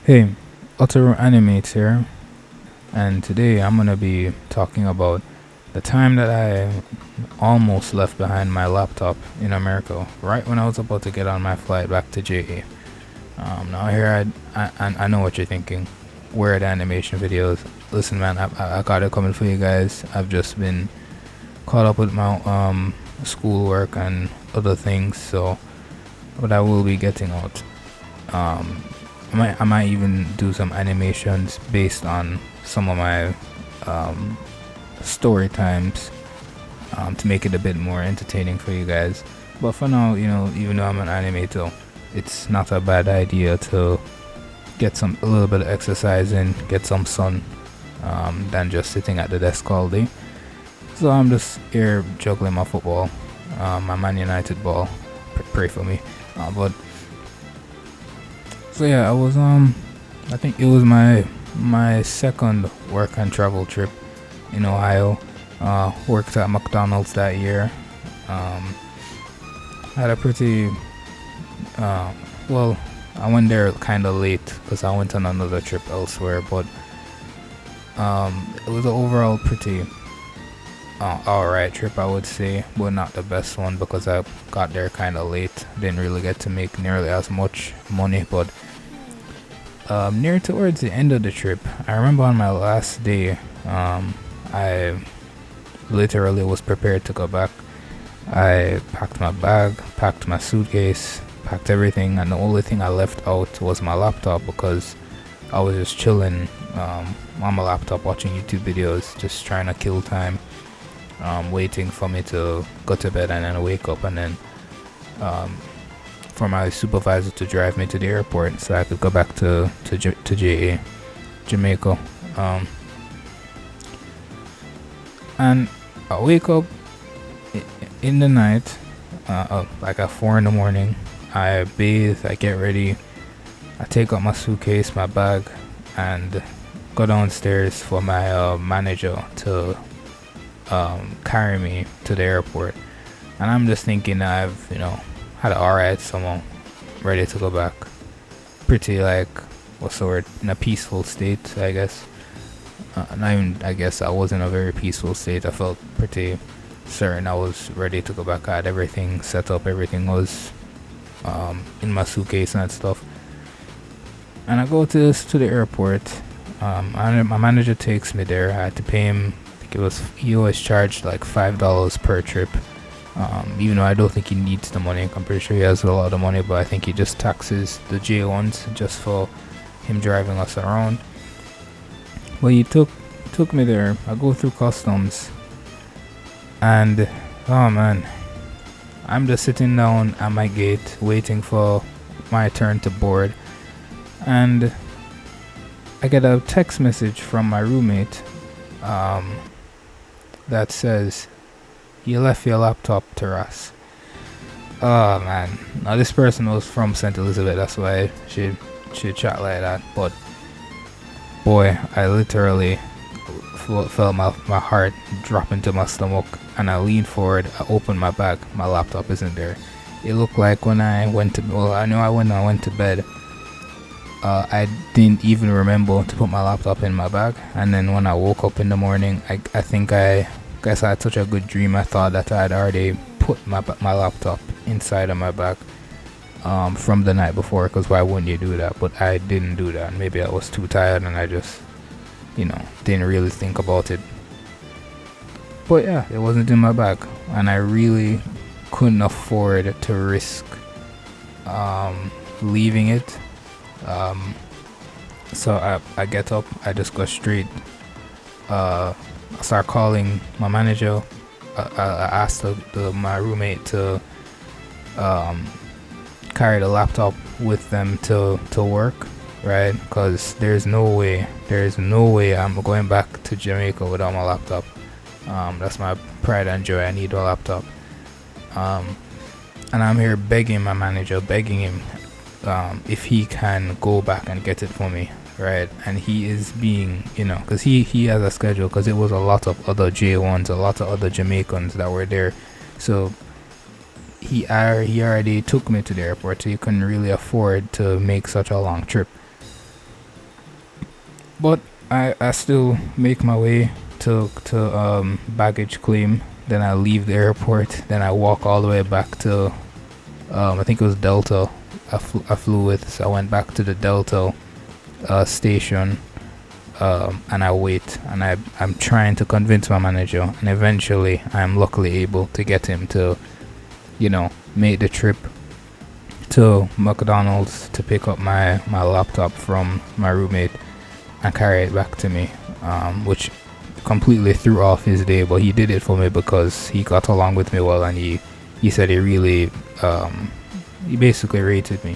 Hey, Otaru Animates here, and today I'm gonna be talking about the time that I almost left behind my laptop in America, right when I was about to get on my flight back to JA. Now here I know what you're thinking. Where are the animation videos? Listen, man, I got it coming for you guys. I've just been caught up with my schoolwork and other things, but I will be getting out. Um, I might even do some animations based on some of my um, story times to make it a bit more entertaining for you guys. But for now, even though I'm an animator, it's not a bad idea to get a little bit of exercise in, get some sun, than just sitting at the desk all day. So I'm just here juggling my football, my Man United ball. Pray for me. But so yeah, I think it was my second work and travel trip in Ohio. Worked at McDonald's that year. Um, had a pretty well. I went there kind of late because I went on another trip elsewhere, but it was an overall pretty alright trip, I would say, but not the best one because I got there kind of late. Didn't really get to make nearly as much money, but near towards the end of the trip, I remember on my last day, I literally was prepared to go back. I packed my bag, packed my suitcase, packed everything, and the only thing I left out was my laptop because I was just chilling on my laptop watching YouTube videos, just trying to kill time, waiting for me to go to bed and then wake up and then for my supervisor to drive me to the airport so I could go back to JA, Jamaica. And I wake up in the night, like at 4 in the morning. I bathe, I get ready, I take out my suitcase, my bag, and go downstairs for my manager to carry me to the airport. And I'm just thinking I've, had an alright summer, ready to go back. Pretty like, what's the word, in a peaceful state, I guess. Not even, I guess I was in a very peaceful state. I felt pretty certain I was ready to go back. I had everything set up, everything was in my suitcase and stuff. And I go to the airport. And my manager takes me there. I had to pay him. I think he always charged like $5 per trip. Even though I don't think he needs the money, I'm pretty sure he has a lot of money, but I think he just taxes the J1s just for him driving us around. Well, he took me there. I go through customs, and oh man, I'm just sitting down at my gate waiting for my turn to board, and I get a text message from my roommate that says, "You left your laptop to us." Oh man, now this person was from St. Elizabeth, that's why she chat like that. But boy, I literally felt my heart drop into my stomach, and I leaned forward. I opened my bag. My laptop isn't there. It looked like when I went to I know when I went to bed, I didn't even remember to put my laptop in my bag. And then when I woke up in the morning, I guess I had such a good dream. I thought that I had already put my laptop inside of my bag from the night before, because why wouldn't you do that? But I didn't do that. Maybe I was too tired and I just, didn't really think about it. But yeah, it wasn't in my bag, and I really couldn't afford to risk leaving it. So I get up, I just go straight. I start calling my manager. I asked my roommate to carry the laptop with them to work, right? Because there's no way I'm going back to Jamaica without my laptop. That's my pride and joy. I need a laptop. And I'm here begging my manager, begging him if he can go back and get it for me, right? And he is being, because he has a schedule, because it was a lot of other J1s, a lot of other Jamaicans that were there. So he already took me to the airport, so he couldn't really afford to make such a long trip. But I still make my way to baggage claim. Then I leave the airport. Then I walk all the way back to I think it was Delta. I flew with, so I went back to the Delta station, and I wait, and I'm trying to convince my manager, and eventually I'm luckily able to get him to, make the trip to McDonald's to pick up my laptop from my roommate and carry it back to me, which completely threw off his day, but he did it for me because he got along with me well, and he said he basically rated me,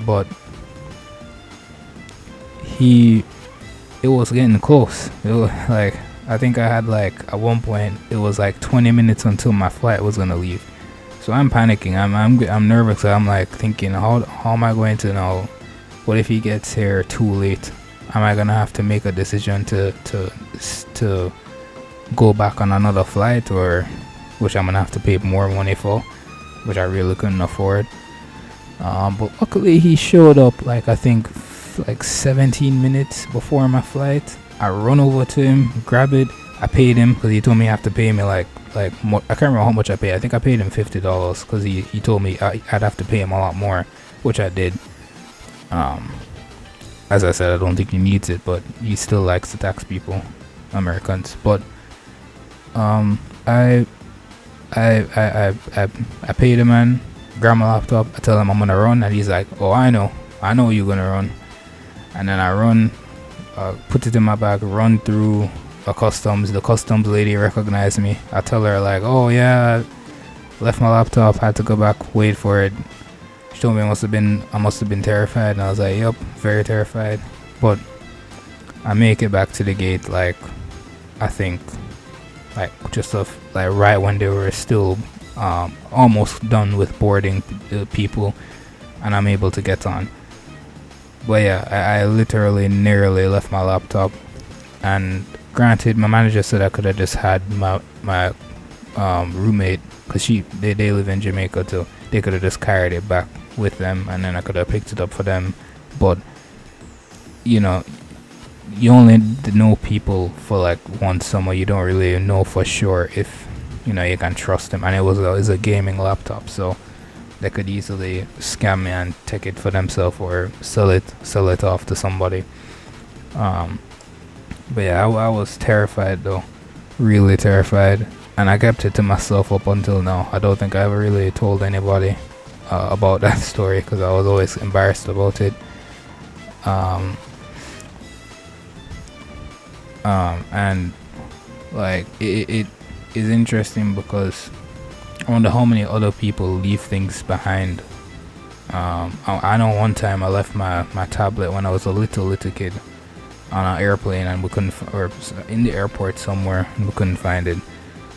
but it was getting close. It was like, I think I had, like, at one point it was like 20 minutes until my flight was gonna leave. So I'm panicking. I'm nervous. I'm like thinking, how am I going to know? What if he gets here too late? Am I gonna have to make a decision to go back on another flight, or which I'm gonna have to pay more money for, which I really couldn't afford. But luckily he showed up, like, I think like 17 minutes before my flight. I run over to him, grab it. I paid him because he told me I have to pay me like I can't remember how much I paid. I think I paid him $50 because he told me I'd have to pay him a lot more, which I did. As I said, I don't think he needs it, but he still likes to tax people, Americans. But I paid him, man. Grab my laptop. I tell him I'm gonna run, and he's like, "Oh, I know you're gonna run." And then I run, put it in my bag, run through a customs. The customs lady recognized me. I tell her, like, "Oh yeah, I left my laptop. Had to go back, wait for it." She told me I must have been terrified, and I was like, "Yep, very terrified." But I make it back to the gate, like, I think, like, right when they were still almost done with boarding the people, and I'm able to get on. But yeah, I literally nearly left my laptop, and granted, my manager said I could have just had my roommate, because they live in Jamaica too. They could have just carried it back with them, and then I could have picked it up for them. But you only know people for like one summer. You don't really know for sure if you can trust them. And it was a gaming laptop, so they could easily scam me and take it for themselves, or sell it off to somebody. But yeah, I was terrified though, really terrified, and I kept it to myself up until now. I don't think I ever really told anybody about that story because I was always embarrassed about it. And like it is interesting because I wonder how many other people leave things behind. I know one time I left my tablet when I was a little kid on an airplane, and we couldn't or in the airport somewhere, and we couldn't find it.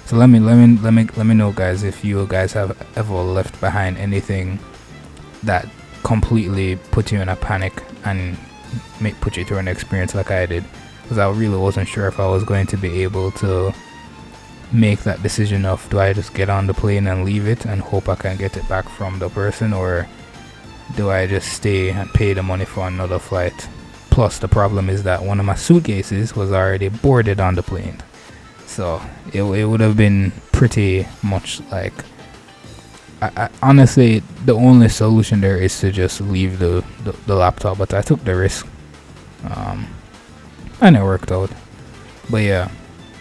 So let me know, guys, if you guys have ever left behind anything that completely put you in a panic and put you through an experience like I did, because I really wasn't sure if I was going to be able to make that decision of, do I just get on the plane and leave it and hope I can get it back from the person, or do I just stay and pay the money for another flight? Plus the problem is that one of my suitcases was already boarded on the plane, so it would have been pretty much like, I honestly, the only solution there is to just leave the laptop, but I took the risk, and it worked out. But yeah,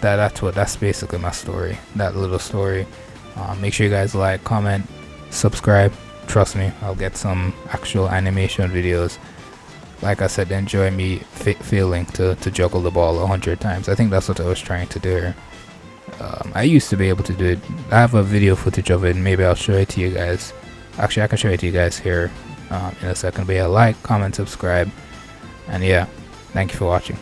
that's basically my story, that little story. Make sure you guys like, comment, subscribe. Trust me, I'll get some actual animation videos. Like I said, enjoy me failing to juggle the ball 100 times. I think that's what I was trying to do here. I used to be able to do it. I have a video footage of it. Maybe I'll show it to you guys. Actually, I can show it to you guys here in a second. But yeah, like, comment, subscribe, and yeah, thank you for watching.